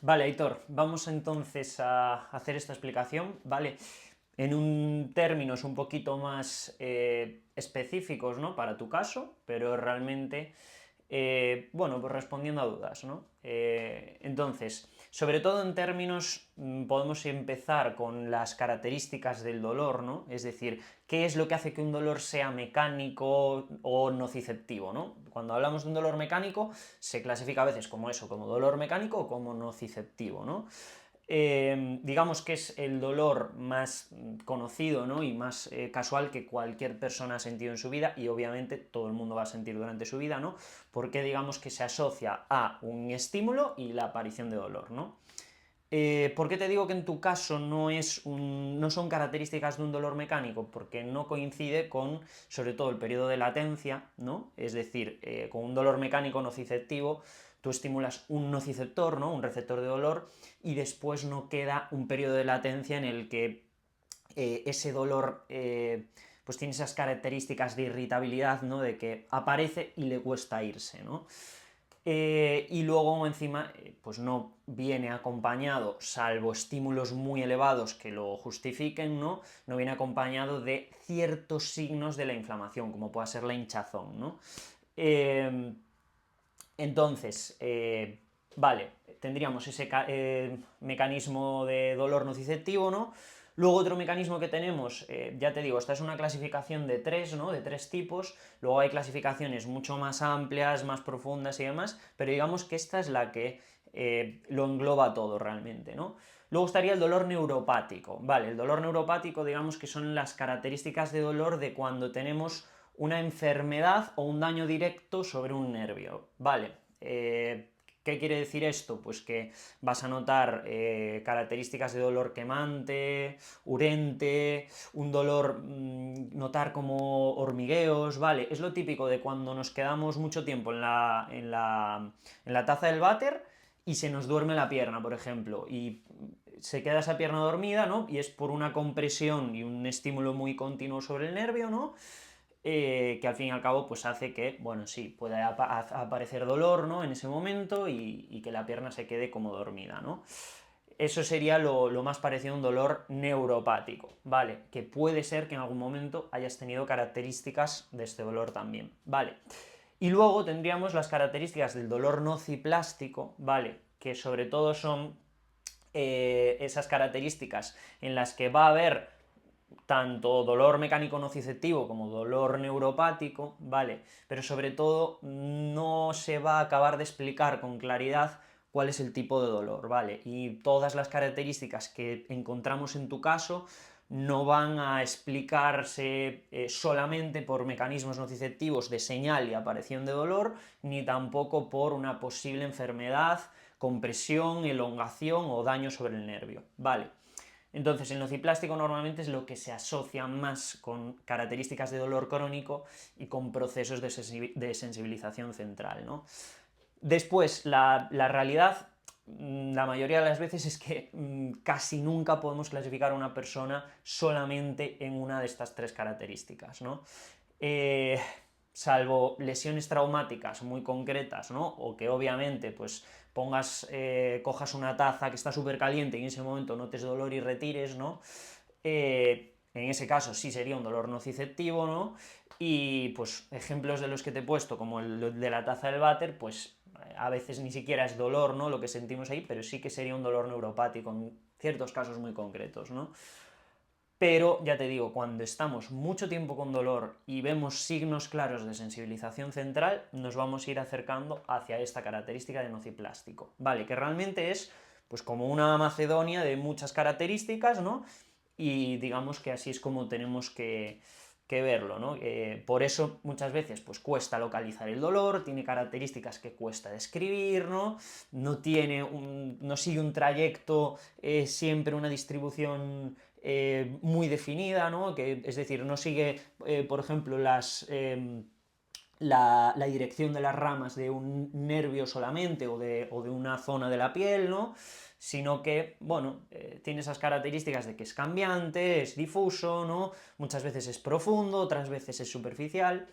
Vale, Aitor, vamos entonces a hacer esta explicación, ¿vale? En un términos un poquito más específicos, ¿no? Para tu caso, pero realmente, bueno, pues respondiendo a dudas, ¿no? Entonces, sobre todo en términos, podemos empezar con las características del dolor, ¿no? Es decir, qué es lo que hace que un dolor sea mecánico o nociceptivo, ¿no? Cuando hablamos de un dolor mecánico, se clasifica a veces como eso, como dolor mecánico o como nociceptivo, ¿no? Digamos que es el dolor más conocido, ¿no? Y más casual que cualquier persona ha sentido en su vida, y obviamente todo el mundo va a sentir durante su vida, ¿no? Porque digamos que se asocia a un estímulo y la aparición de dolor, ¿no? ¿Por qué te digo que en tu caso no son características de un dolor mecánico? Porque no coincide con, sobre todo, el periodo de latencia, ¿no? Es decir, con un dolor mecánico nociceptivo, tú estimulas un nociceptor, ¿no? Un receptor de dolor, y después no queda un periodo de latencia en el que ese dolor pues tiene esas características de irritabilidad, ¿no? De que aparece y le cuesta irse, ¿no? Y luego encima pues no viene acompañado, salvo estímulos muy elevados que lo justifiquen, no viene acompañado de ciertos signos de la inflamación, como pueda ser la hinchazón, ¿no? Eh, entonces, vale, tendríamos ese mecanismo de dolor nociceptivo, ¿no? Luego otro mecanismo que tenemos, ya te digo, esta es una clasificación de tres, ¿no? De tres tipos, luego hay clasificaciones mucho más amplias, más profundas y demás, pero digamos que esta es la que lo engloba todo realmente, ¿no? Luego estaría el dolor neuropático, ¿vale? El dolor neuropático, digamos que son las características de dolor de cuando tenemos una enfermedad o un daño directo sobre un nervio, ¿vale? ¿Qué quiere decir esto? Pues que vas a notar características de dolor quemante, urente, un dolor, notar como hormigueos, ¿vale? Es lo típico de cuando nos quedamos mucho tiempo en la taza del váter y se nos duerme la pierna, por ejemplo, y se queda esa pierna dormida, ¿no? Y es por una compresión y un estímulo muy continuo sobre el nervio, ¿no? Que al fin y al cabo pues hace que, bueno, sí, pueda aparecer dolor, ¿no? En ese momento y que la pierna se quede como dormida, ¿no? Eso sería lo más parecido a un dolor neuropático, ¿vale? Que puede ser que en algún momento hayas tenido características de este dolor también, ¿vale? Y luego tendríamos las características del dolor nociplástico, ¿vale? Que sobre todo son esas características en las que va a haber tanto dolor mecánico nociceptivo como dolor neuropático, ¿vale? Pero sobre todo no se va a acabar de explicar con claridad cuál es el tipo de dolor, ¿vale? Y todas las características que encontramos en tu caso no van a explicarse solamente por mecanismos nociceptivos de señal y aparición de dolor, ni tampoco por una posible enfermedad, compresión, elongación o daño sobre el nervio, ¿vale? Entonces, el nociplástico normalmente es lo que se asocia más con características de dolor crónico y con procesos de sensibilización central, ¿no? Después, la realidad, la mayoría de las veces es que casi nunca podemos clasificar a una persona solamente en una de estas tres características, ¿no? Eh, Salvo lesiones traumáticas muy concretas, ¿no? O que obviamente, pues, cojas una taza que está súper caliente y en ese momento notes dolor y retires, ¿no? En ese caso sí sería un dolor nociceptivo, ¿no? Y pues ejemplos de los que te he puesto, como el de la taza del váter, pues a veces ni siquiera es dolor, ¿no? Lo que sentimos ahí, pero sí que sería un dolor neuropático en ciertos casos muy concretos, ¿no? Pero ya te digo, cuando estamos mucho tiempo con dolor y vemos signos claros de sensibilización central, nos vamos a ir acercando hacia esta característica de nociplástico, ¿vale? Que realmente es pues como una macedonia de muchas características, ¿no? Y digamos que así es como tenemos que verlo, ¿no? Por eso muchas veces pues cuesta localizar el dolor, tiene características que cuesta describir, ¿no? No sigue un trayecto, siempre una distribución muy definida, ¿no? Es decir, no sigue, por ejemplo, la dirección de las ramas de un nervio solamente o de una zona de la piel, ¿no? Sino que, bueno, tiene esas características de que es cambiante, es difuso, ¿no? Muchas veces es profundo, otras veces es superficial,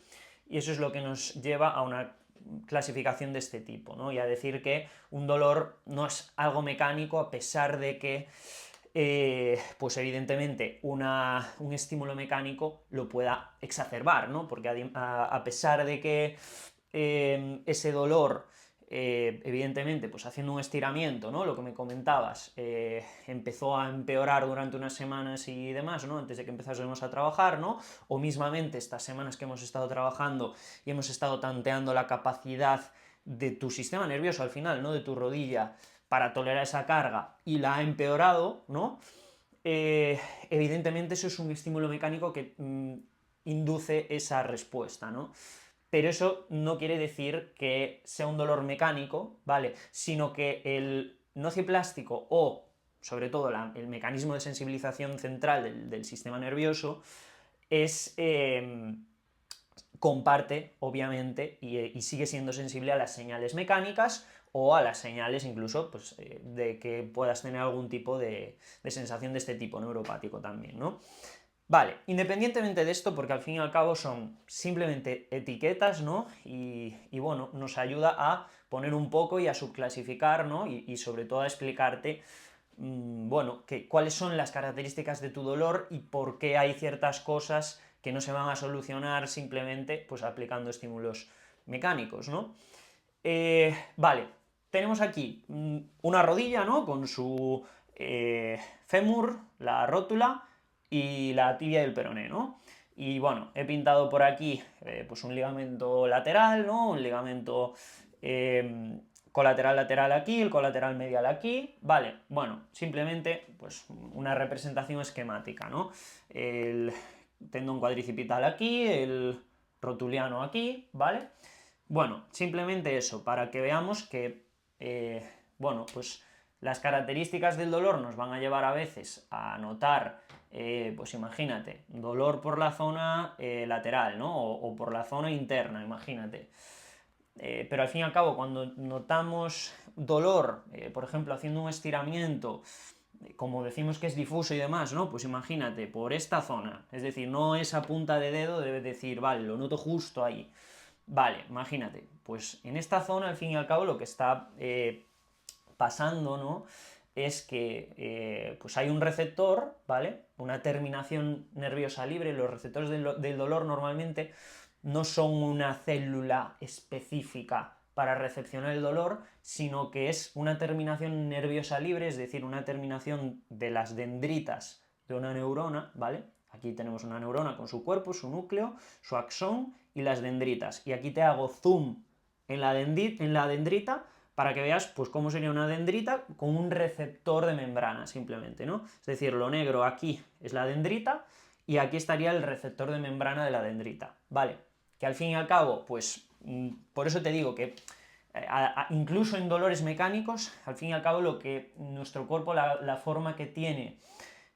y eso es lo que nos lleva a una clasificación de este tipo, ¿no? Y a decir que un dolor no es algo mecánico, a pesar de que pues evidentemente un estímulo mecánico lo pueda exacerbar, ¿no? Porque a pesar de que ese dolor, evidentemente, pues haciendo un estiramiento, ¿no? Lo que me comentabas, empezó a empeorar durante unas semanas y demás, ¿no? Antes de que empezásemos a trabajar, ¿no? O mismamente estas semanas que hemos estado trabajando y hemos estado tanteando la capacidad de tu sistema nervioso al final, ¿no? De tu rodilla, para tolerar esa carga, y la ha empeorado, ¿no? Evidentemente eso es un estímulo mecánico que induce esa respuesta, ¿no? Pero eso no quiere decir que sea un dolor mecánico, ¿vale? Sino que el nociplástico o, sobre todo, el mecanismo de sensibilización central del sistema nervioso es... comparte, obviamente, y sigue siendo sensible a las señales mecánicas o a las señales incluso pues, de que puedas tener algún tipo de sensación de este tipo neuropático también, ¿no? Vale, independientemente de esto, porque al fin y al cabo son simplemente etiquetas, ¿no? Y bueno, nos ayuda a poner un poco y a subclasificar, ¿no? Y sobre todo a explicarte, bueno, cuáles son las características de tu dolor y por qué hay ciertas cosas que no se van a solucionar simplemente pues aplicando estímulos mecánicos, ¿no? Vale, tenemos aquí una rodilla, ¿no? Con su fémur, la rótula, y la tibia del peroné, ¿no? Y bueno, he pintado por aquí pues un ligamento lateral, ¿no? Un ligamento colateral lateral aquí, el colateral medial aquí, vale, bueno, simplemente pues una representación esquemática, ¿no? El tendón cuadricipital aquí, el rotuliano aquí, ¿vale? Bueno, simplemente eso, para que veamos que, bueno, pues las características del dolor nos van a llevar a veces a notar, pues imagínate, dolor por la zona lateral, ¿no? O por la zona interna, imagínate. Pero al fin y al cabo, cuando notamos dolor, por ejemplo, haciendo un estiramiento, como decimos que es difuso y demás, ¿no? Pues imagínate, por esta zona, es decir, no esa punta de dedo debe decir, vale, lo noto justo ahí. Vale, imagínate, pues en esta zona, al fin y al cabo, lo que está pasando, ¿no? Es que pues hay un receptor, ¿vale? Una terminación nerviosa libre. Los receptores del dolor normalmente no son una célula específica para recepcionar el dolor, sino que es una terminación nerviosa libre, es decir, una terminación de las dendritas de una neurona, ¿vale? Aquí tenemos una neurona con su cuerpo, su núcleo, su axón y las dendritas. Y aquí te hago zoom en la dendrita para que veas pues cómo sería una dendrita con un receptor de membrana, simplemente, ¿no? Es decir, lo negro aquí es la dendrita y aquí estaría el receptor de membrana de la dendrita, ¿vale? Que al fin y al cabo, pues, por eso te digo que incluso en dolores mecánicos, al fin y al cabo lo que nuestro cuerpo, la forma que tiene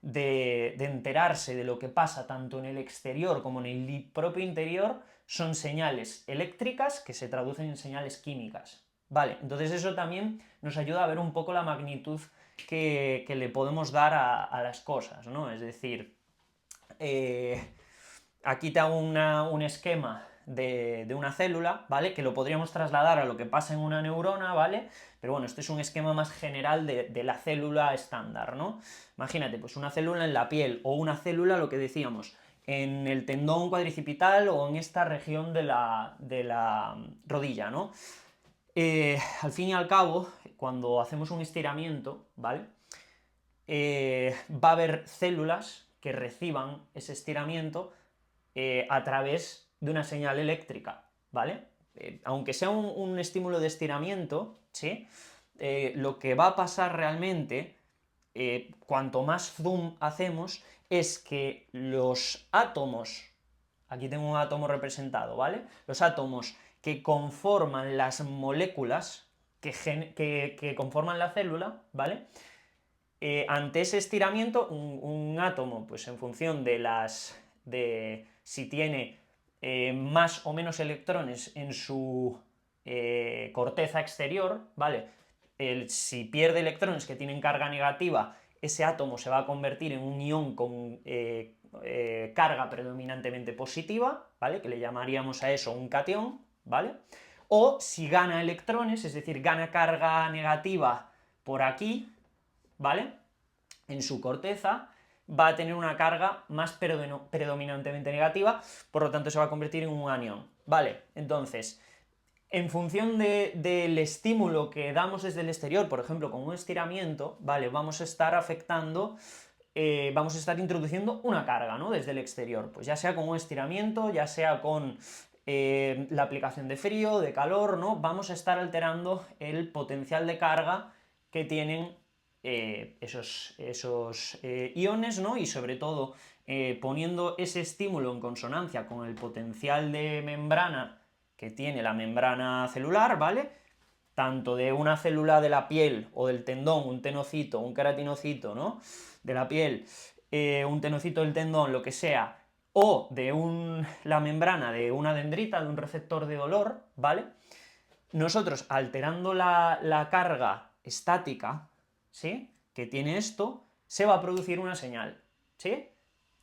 de enterarse de lo que pasa tanto en el exterior como en el propio interior, son señales eléctricas que se traducen en señales químicas. Vale, entonces eso también nos ayuda a ver un poco la magnitud que le podemos dar a las cosas, ¿no? Es decir, aquí te hago un esquema de una célula, ¿vale? Que lo podríamos trasladar a lo que pasa en una neurona, ¿vale? Pero bueno, este es un esquema más general de la célula estándar, ¿no? Imagínate, pues una célula en la piel o una célula, lo que decíamos, en el tendón cuadricipital o en esta región de la rodilla, ¿no? Al fin y al cabo, cuando hacemos un estiramiento, ¿vale? Va a haber células que reciban ese estiramiento a través de una señal eléctrica, ¿vale? Aunque sea un estímulo de estiramiento, ¿sí? Lo que va a pasar realmente, cuanto más zoom hacemos, es que los átomos, aquí tengo un átomo representado, ¿vale? Los átomos que conforman las moléculas que conforman la célula, ¿vale? Ante ese estiramiento, un átomo, pues en función de si tiene más o menos electrones en su corteza exterior, ¿vale? Si pierde electrones que tienen carga negativa, ese átomo se va a convertir en un ion con carga predominantemente positiva, ¿vale? Que le llamaríamos a eso un catión, ¿vale? o si gana electrones, es decir, gana carga negativa por aquí, ¿vale?, en su corteza, va a tener una carga más predominantemente negativa, por lo tanto se va a convertir en un anión, ¿vale? Entonces, en función del estímulo que damos desde el exterior, por ejemplo, con un estiramiento, ¿vale?, vamos a estar afectando, vamos a estar introduciendo una carga, ¿no?, desde el exterior, pues ya sea con un estiramiento, ya sea con la aplicación de frío, de calor, ¿no?, vamos a estar alterando el potencial de carga que tienen esos iones, ¿no?, y sobre todo poniendo ese estímulo en consonancia con el potencial de membrana que tiene la membrana celular, ¿vale?, tanto de una célula de la piel o del tendón, un tenocito, un queratinocito, ¿no?, de la piel, un tenocito del tendón, lo que sea, o de la membrana de una dendrita, de un receptor de dolor, ¿vale?, nosotros alterando la carga estática, ¿sí?, que tiene esto, se va a producir una señal, ¿sí?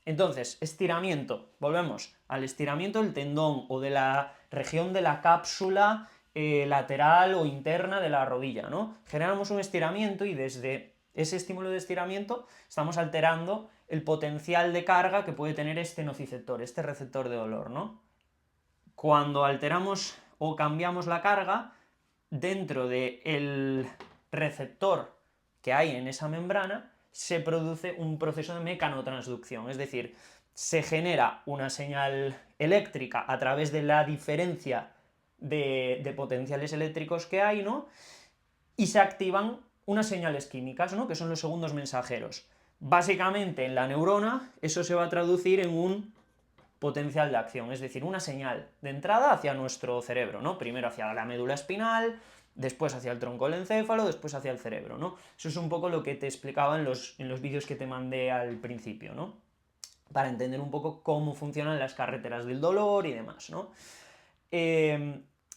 Entonces, estiramiento, volvemos al estiramiento del tendón o de la región de la cápsula lateral o interna de la rodilla, ¿no? Generamos un estiramiento y desde ese estímulo de estiramiento estamos alterando el potencial de carga que puede tener este nociceptor, este receptor de dolor, ¿no? Cuando alteramos o cambiamos la carga, dentro del receptor que hay en esa membrana, se produce un proceso de mecanotransducción, es decir, se genera una señal eléctrica a través de la diferencia de potenciales eléctricos que hay, ¿no?, y se activan unas señales químicas, ¿no?, que son los segundos mensajeros. Básicamente, en la neurona, eso se va a traducir en un potencial de acción, es decir, una señal de entrada hacia nuestro cerebro, ¿no? Primero hacia la médula espinal, después hacia el tronco del encéfalo, después hacia el cerebro, ¿no? Eso es un poco lo que te explicaba en los vídeos que te mandé al principio, ¿no?, para entender un poco cómo funcionan las carreteras del dolor y demás, ¿no?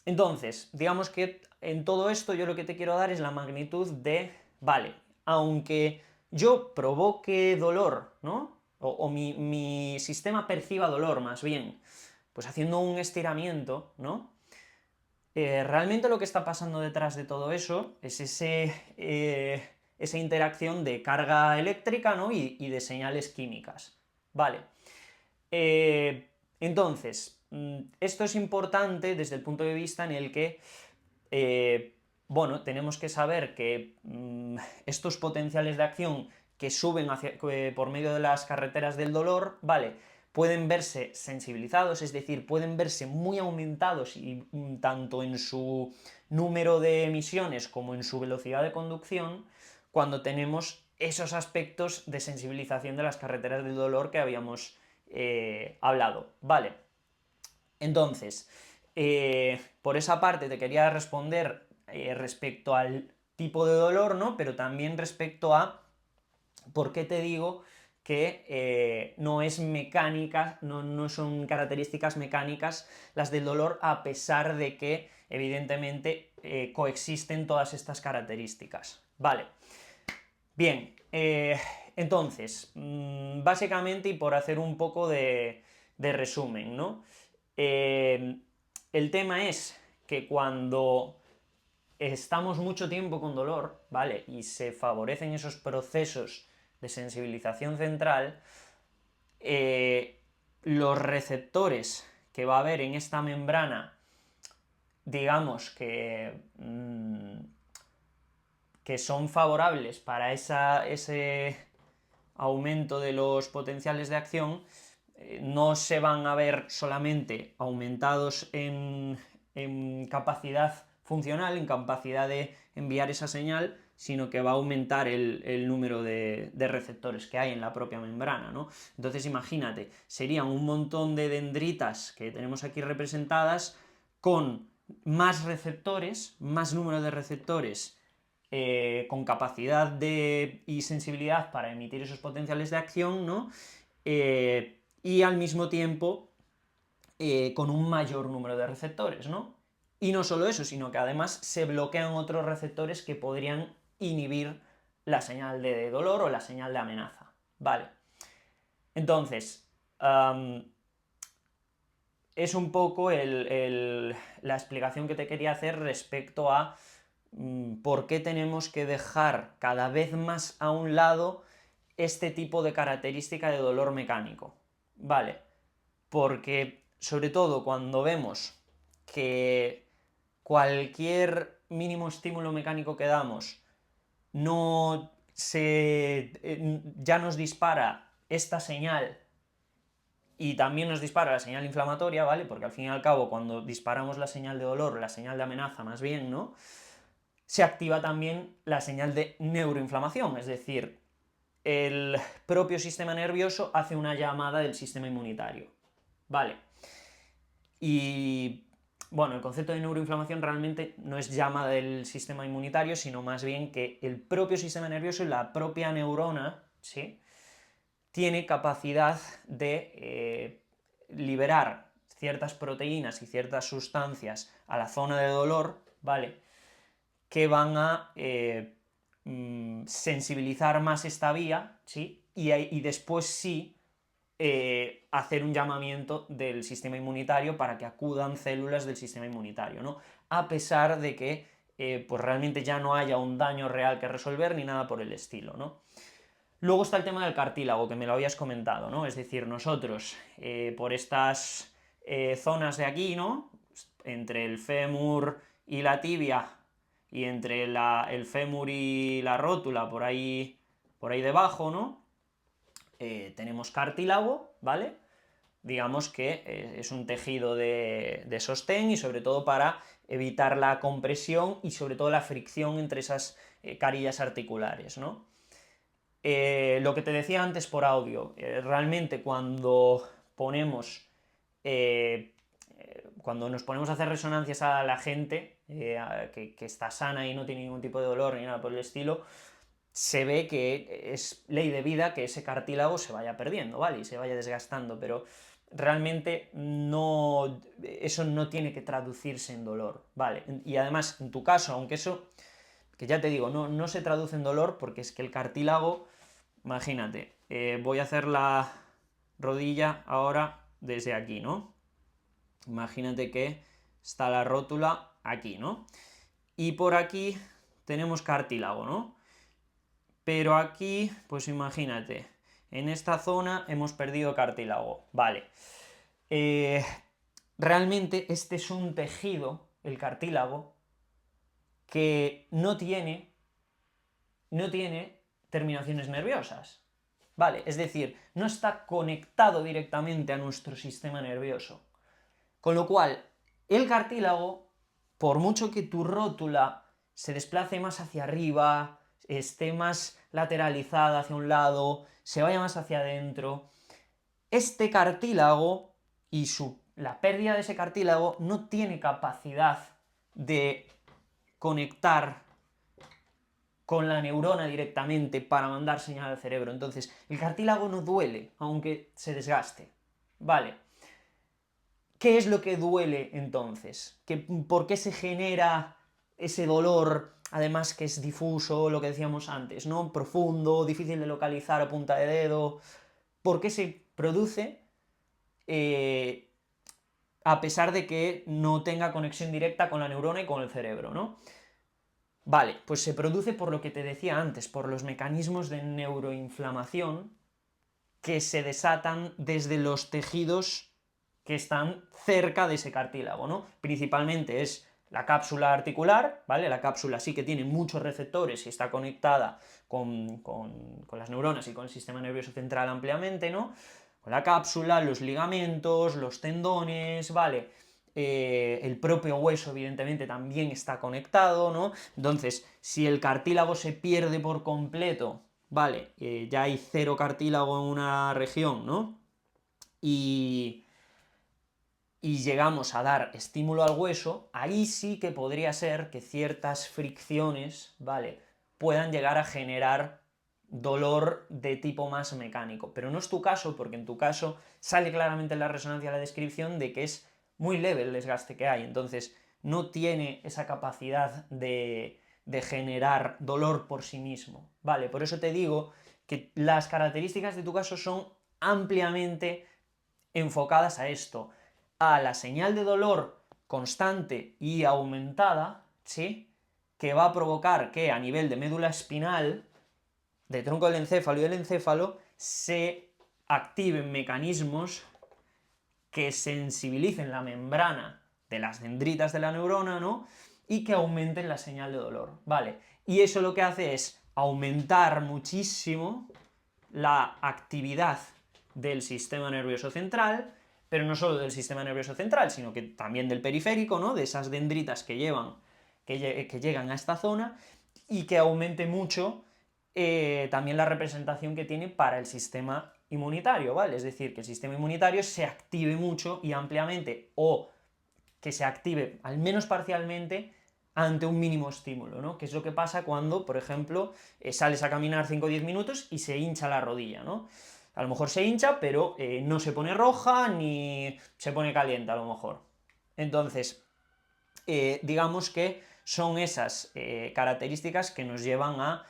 Entonces, digamos que en todo esto yo lo que te quiero dar es la magnitud de, vale, aunque yo provoque dolor, ¿no?, o mi sistema perciba dolor, más bien, pues haciendo un estiramiento, ¿no?, realmente lo que está pasando detrás de todo eso es esa interacción de carga eléctrica, ¿no?, y de señales químicas, ¿vale? Entonces, esto es importante desde el punto de vista en el que, bueno, tenemos que saber que estos potenciales de acción que suben por medio de las carreteras del dolor, ¿vale?, pueden verse sensibilizados, es decir, pueden verse muy aumentados y tanto en su número de emisiones como en su velocidad de conducción, cuando tenemos esos aspectos de sensibilización de las carreteras del dolor que habíamos hablado, ¿vale? Entonces, por esa parte te quería responder respecto al tipo de dolor, ¿no?, pero también respecto a por qué te digo que no es mecánica, no son características mecánicas las del dolor, a pesar de que, evidentemente, coexisten todas estas características. Vale. Bien, entonces, básicamente, y por hacer un poco de resumen, ¿no?, el tema es que cuando estamos mucho tiempo con dolor, ¿vale?, y se favorecen esos procesos de sensibilización central, los receptores que va a haber en esta membrana, digamos que son favorables para ese aumento de los potenciales de acción, no se van a ver solamente aumentados en capacidad funcional, en capacidad de enviar esa señal, sino que va a aumentar el número de receptores que hay en la propia membrana, ¿no? Entonces imagínate, serían un montón de dendritas que tenemos aquí representadas con más receptores, más número de receptores con capacidad y sensibilidad para emitir esos potenciales de acción, ¿no? Y al mismo tiempo con un mayor número de receptores, ¿no? Y no solo eso, sino que además se bloquean otros receptores que podrían inhibir la señal de dolor o la señal de amenaza, ¿vale? Entonces, es un poco la explicación que te quería hacer respecto a por qué tenemos que dejar cada vez más a un lado este tipo de característica de dolor mecánico. Vale, porque sobre todo cuando vemos que cualquier mínimo estímulo mecánico que damos no ya nos dispara esta señal y también nos dispara la señal inflamatoria, ¿vale? Porque al fin y al cabo, cuando disparamos la señal de dolor, la señal de amenaza más bien, ¿no? Se activa también la señal de neuroinflamación, es decir, el propio sistema nervioso hace una llamada del sistema inmunitario, ¿vale? Y bueno, el concepto de neuroinflamación realmente no es llamada del sistema inmunitario, sino más bien que el propio sistema nervioso y la propia neurona, ¿sí?, tiene capacidad de liberar ciertas proteínas y ciertas sustancias a la zona de dolor, ¿vale?, que van a sensibilizar más esta vía, ¿sí?, y después sí hacer un llamamiento del sistema inmunitario para que acudan células del sistema inmunitario, ¿no? A pesar de que pues realmente ya no haya un daño real que resolver ni nada por el estilo, ¿no? Luego está el tema del cartílago, que me lo habías comentado, ¿no? Es decir, nosotros por estas zonas de aquí, ¿no?, entre el fémur y la tibia, y entre el fémur y la rótula, por ahí debajo, ¿no?, tenemos cartílago, ¿vale? Digamos que es un tejido de sostén y sobre todo para evitar la compresión y sobre todo la fricción entre esas carillas articulares, ¿no? Lo que te decía antes por audio, realmente cuando nos ponemos a hacer resonancias a la gente que está sana y no tiene ningún tipo de dolor ni nada por el estilo, se ve que es ley de vida que ese cartílago se vaya perdiendo, ¿vale?, y se vaya desgastando, pero realmente no, eso no tiene que traducirse en dolor, ¿vale? Y además, en tu caso, aunque eso, que ya te digo, no se traduce en dolor, porque es que el cartílago, imagínate, voy a hacer la rodilla ahora desde aquí, ¿no? Imagínate que está la rótula aquí, ¿no? Y por aquí tenemos cartílago, ¿no? Pero aquí, pues imagínate, en esta zona hemos perdido cartílago, vale. Realmente este es un tejido, el cartílago, que no tiene terminaciones nerviosas, ¿vale? Es decir, no está conectado directamente a nuestro sistema nervioso. Con lo cual, el cartílago, por mucho que tu rótula se desplace más hacia arriba, esté más lateralizada hacia un lado, se vaya más hacia adentro, este cartílago y la pérdida de ese cartílago no tiene capacidad de conectar con la neurona directamente para mandar señal al cerebro. Entonces, el cartílago no duele, aunque se desgaste. Vale. ¿Qué es lo que duele entonces? ¿Por qué se genera ese dolor, además que es difuso, lo que decíamos antes, ¿no?, profundo, difícil de localizar a punta de dedo? ¿Por qué se produce a pesar de que no tenga conexión directa con la neurona y con el cerebro, ¿no? Vale, pues se produce por lo que te decía antes, por los mecanismos de neuroinflamación que se desatan desde los tejidos que están cerca de ese cartílago, ¿no? Principalmente es la cápsula articular, ¿vale? La cápsula sí que tiene muchos receptores y está conectada con las neuronas y con el sistema nervioso central ampliamente, ¿no? Con la cápsula, los ligamentos, los tendones, ¿vale? El propio hueso, evidentemente, también está conectado, ¿no? Entonces, si el cartílago se pierde por completo, ¿vale? Ya hay cero cartílago en una región, ¿no? Y llegamos a dar estímulo al hueso, ahí sí que podría ser que ciertas fricciones, ¿vale?, puedan llegar a generar dolor de tipo más mecánico. Pero no es tu caso, porque en tu caso sale claramente en la resonancia la descripción de que es muy leve el desgaste que hay, entonces no tiene esa capacidad de generar dolor por sí mismo, ¿vale? Por eso te digo que las características de tu caso son ampliamente enfocadas a esto. a la señal de dolor constante y aumentada, ¿sí?, que va a provocar que a nivel de médula espinal, de tronco del encéfalo y del encéfalo, se activen mecanismos que sensibilicen la membrana de las dendritas de la neurona, ¿no?, y que aumenten la señal de dolor, ¿vale? Y eso lo que hace es aumentar muchísimo la actividad del sistema nervioso central, pero no solo del sistema nervioso central, sino que también del periférico, ¿no?, de esas dendritas que llegan a esta zona, y que aumente mucho también la representación que tiene para el sistema inmunitario, ¿vale? Es decir, que el sistema inmunitario se active mucho y ampliamente, o que se active al menos parcialmente ante un mínimo estímulo, ¿no? Que es lo que pasa cuando, por ejemplo, sales a caminar 5 o 10 minutos y se hincha la rodilla, ¿no? A lo mejor se hincha, pero no se pone roja ni se pone caliente, a lo mejor. Entonces, digamos que son esas características que nos llevan a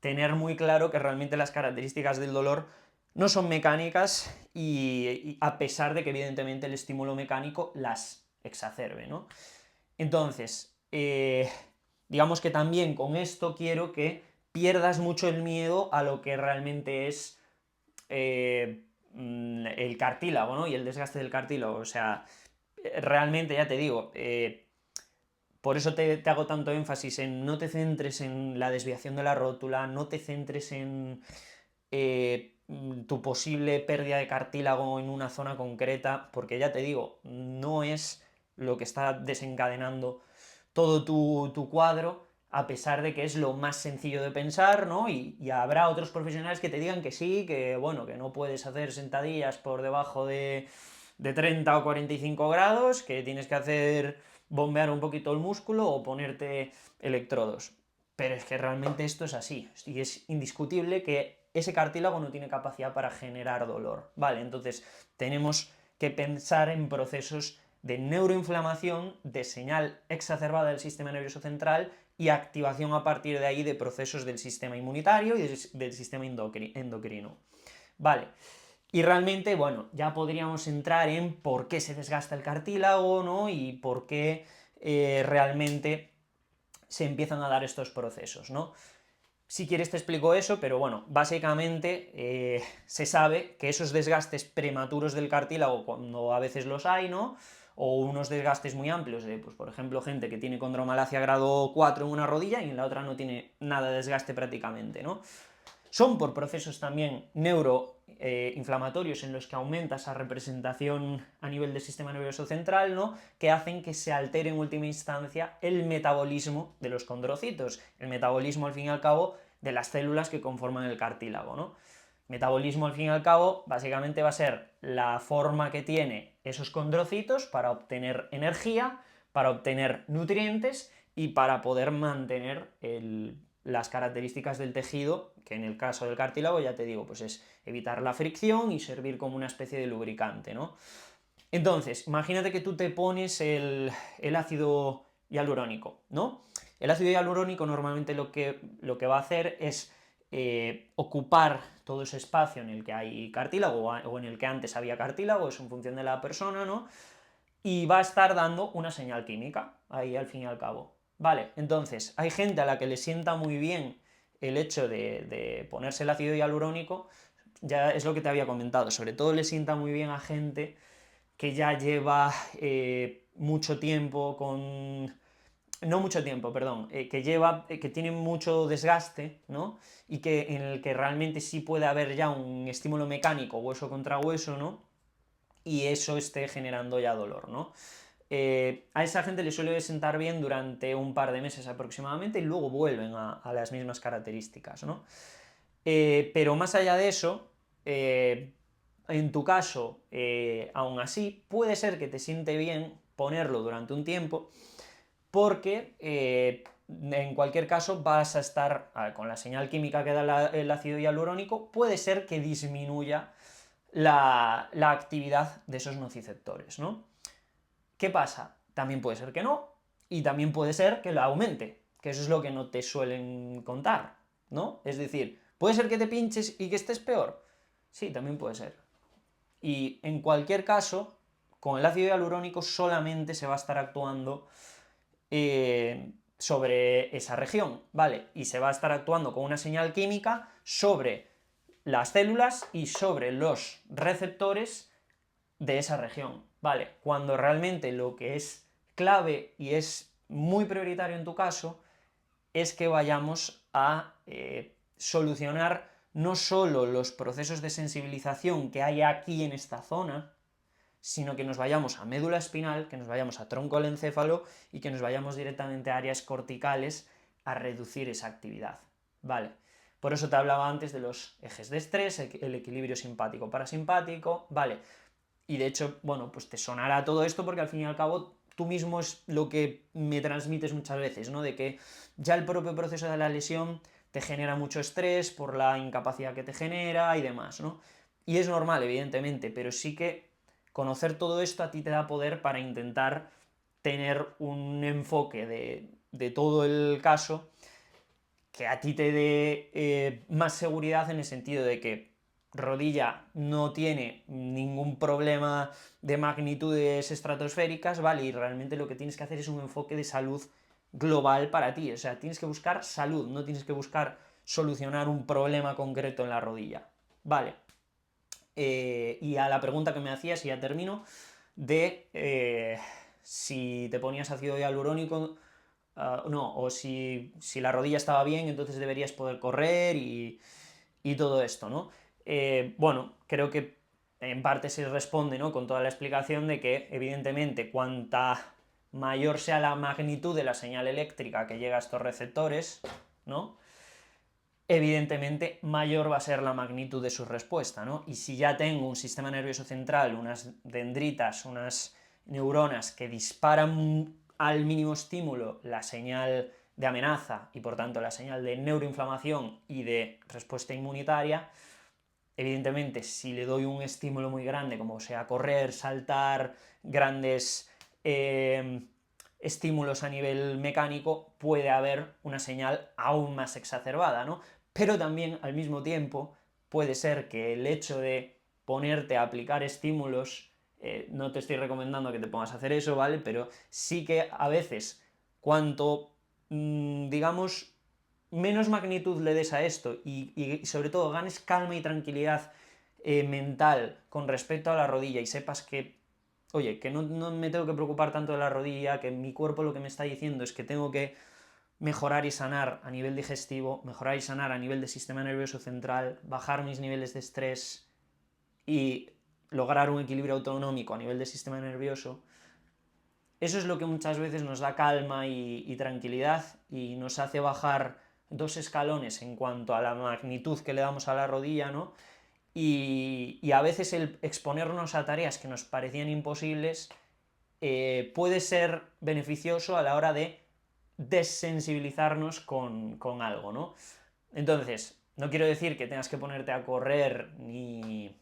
tener muy claro que realmente las características del dolor no son mecánicas, y a pesar de que evidentemente el estímulo mecánico las exacerbe, ¿no? Entonces, digamos que también con esto quiero que pierdas mucho el miedo a lo que realmente es el cartílago, ¿no?, y el desgaste del cartílago. O sea, realmente, ya te digo, por eso te hago tanto énfasis en no te centres en la desviación de la rótula, no te centres en tu posible pérdida de cartílago en una zona concreta, porque ya te digo, no es lo que está desencadenando todo tu cuadro, a pesar de que es lo más sencillo de pensar, ¿no? Y habrá otros profesionales que te digan que sí, que bueno, que no puedes hacer sentadillas por debajo de 30 o 45 grados, que tienes que hacer bombear un poquito el músculo o ponerte electrodos. Pero es que realmente esto es así, y es indiscutible que ese cartílago no tiene capacidad para generar dolor, ¿vale? Entonces tenemos que pensar en procesos de neuroinflamación, de señal exacerbada del sistema nervioso central y activación a partir de ahí de procesos del sistema inmunitario y del sistema endocrino. Vale, y realmente, bueno, ya podríamos entrar en por qué se desgasta el cartílago, ¿no?, y por qué realmente se empiezan a dar estos procesos, ¿no? Si quieres te explico eso, pero bueno, básicamente se sabe que esos desgastes prematuros del cartílago, cuando a veces los hay, ¿no?, o unos desgastes muy amplios de, pues por ejemplo, gente que tiene condromalacia grado 4 en una rodilla y en la otra no tiene nada de desgaste prácticamente, ¿no? Son por procesos también neuroinflamatorios en los que aumenta esa representación a nivel del sistema nervioso central, ¿no?, que hacen que se altere en última instancia el metabolismo de los condrocitos, el metabolismo al fin y al cabo de las células que conforman el cartílago, ¿no? Metabolismo al fin y al cabo básicamente va a ser la forma que tiene esos condrocitos para obtener energía, para obtener nutrientes y para poder mantener las características del tejido, que en el caso del cartílago, ya te digo, pues es evitar la fricción y servir como una especie de lubricante, ¿no? Entonces, imagínate que tú te pones el ácido hialurónico, ¿no? El ácido hialurónico normalmente lo que va a hacer es ocupar todo ese espacio en el que hay cartílago o en el que antes había cartílago, eso en función de la persona, ¿no? Y va a estar dando una señal química, ahí al fin y al cabo. Vale, entonces, hay gente a la que le sienta muy bien el hecho de ponerse el ácido hialurónico, ya es lo que te había comentado, sobre todo le sienta muy bien a gente que ya lleva mucho tiempo con... No mucho tiempo, perdón, que tiene mucho desgaste, ¿no? Y en el que realmente sí puede haber ya un estímulo mecánico, hueso contra hueso, ¿no?, y eso esté generando ya dolor, ¿no? A esa gente le suele sentar bien durante un par de meses aproximadamente y luego vuelven a las mismas características, ¿no? Pero más allá de eso, en tu caso, aún así, puede ser que te siente bien ponerlo durante un tiempo, porque en cualquier caso vas a estar con la señal química que da el ácido hialurónico, puede ser que disminuya la actividad de esos nociceptores, ¿no? ¿Qué pasa? También puede ser que no, y también puede ser que la aumente, que eso es lo que no te suelen contar, ¿no? Es decir, ¿puede ser que te pinches y que estés peor? Sí, también puede ser. Y en cualquier caso, con el ácido hialurónico solamente se va a estar actuando sobre esa región, ¿vale? Y se va a estar actuando con una señal química sobre las células y sobre los receptores de esa región, ¿vale? Cuando realmente lo que es clave y es muy prioritario en tu caso es que vayamos a solucionar no solo los procesos de sensibilización que hay aquí en esta zona, sino que nos vayamos a médula espinal, que nos vayamos a tronco del encéfalo y que nos vayamos directamente a áreas corticales a reducir esa actividad, ¿vale? Por eso te hablaba antes de los ejes de estrés, el equilibrio simpático-parasimpático, ¿vale? Y de hecho, bueno, pues te sonará todo esto porque al fin y al cabo tú mismo es lo que me transmites muchas veces, ¿no? De que ya el propio proceso de la lesión te genera mucho estrés por la incapacidad que te genera y demás, ¿no? Y es normal, evidentemente, pero sí que conocer todo esto a ti te da poder para intentar tener un enfoque de todo el caso que a ti te dé más seguridad en el sentido de que rodilla no tiene ningún problema de magnitudes estratosféricas, ¿vale? Y realmente lo que tienes que hacer es un enfoque de salud global para ti, o sea, tienes que buscar salud, no tienes que buscar solucionar un problema concreto en la rodilla, ¿vale? Y a la pregunta que me hacías, y ya termino, de si te ponías ácido hialurónico, no, o si la rodilla estaba bien, entonces deberías poder correr y todo esto, ¿no? Bueno, creo que en parte se responde, ¿no? Con toda la explicación de que, evidentemente, cuanta mayor sea la magnitud de la señal eléctrica que llega a estos receptores, ¿no? Evidentemente mayor va a ser la magnitud de su respuesta, ¿no? Y si ya tengo un sistema nervioso central, unas dendritas, unas neuronas que disparan al mínimo estímulo la señal de amenaza y por tanto la señal de neuroinflamación y de respuesta inmunitaria, evidentemente si le doy un estímulo muy grande, como sea correr, saltar, grandes estímulos a nivel mecánico, puede haber una señal aún más exacerbada, ¿no? Pero también, al mismo tiempo, puede ser que el hecho de ponerte a aplicar estímulos, no te estoy recomendando que te pongas a hacer eso, ¿vale? Pero sí que a veces, cuanto, digamos, menos magnitud le des a esto y sobre todo ganes calma y tranquilidad mental con respecto a la rodilla y sepas que oye, que no me tengo que preocupar tanto de la rodilla, que mi cuerpo lo que me está diciendo es que tengo que mejorar y sanar a nivel digestivo, mejorar y sanar a nivel de sistema nervioso central, bajar mis niveles de estrés y lograr un equilibrio autonómico a nivel del sistema nervioso. Eso es lo que muchas veces nos da calma y tranquilidad y nos hace bajar 2 escalones en cuanto a la magnitud que le damos a la rodilla, ¿no? Y a veces el exponernos a tareas que nos parecían imposibles puede ser beneficioso a la hora de desensibilizarnos con algo, ¿no? Entonces, no quiero decir que tengas que ponerte a correr, ni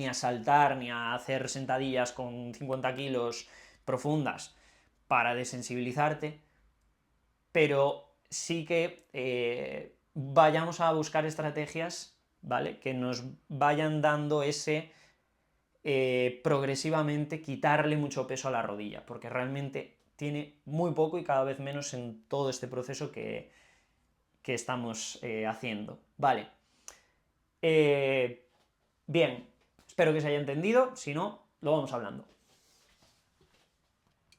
a saltar, ni a hacer sentadillas con 50 kilos profundas para desensibilizarte, pero sí que vayamos a buscar estrategias, ¿vale? Que nos vayan dando ese progresivamente quitarle mucho peso a la rodilla, porque realmente tiene muy poco y cada vez menos en todo este proceso que estamos haciendo. Vale. Bien, espero que se haya entendido, si no, lo vamos hablando.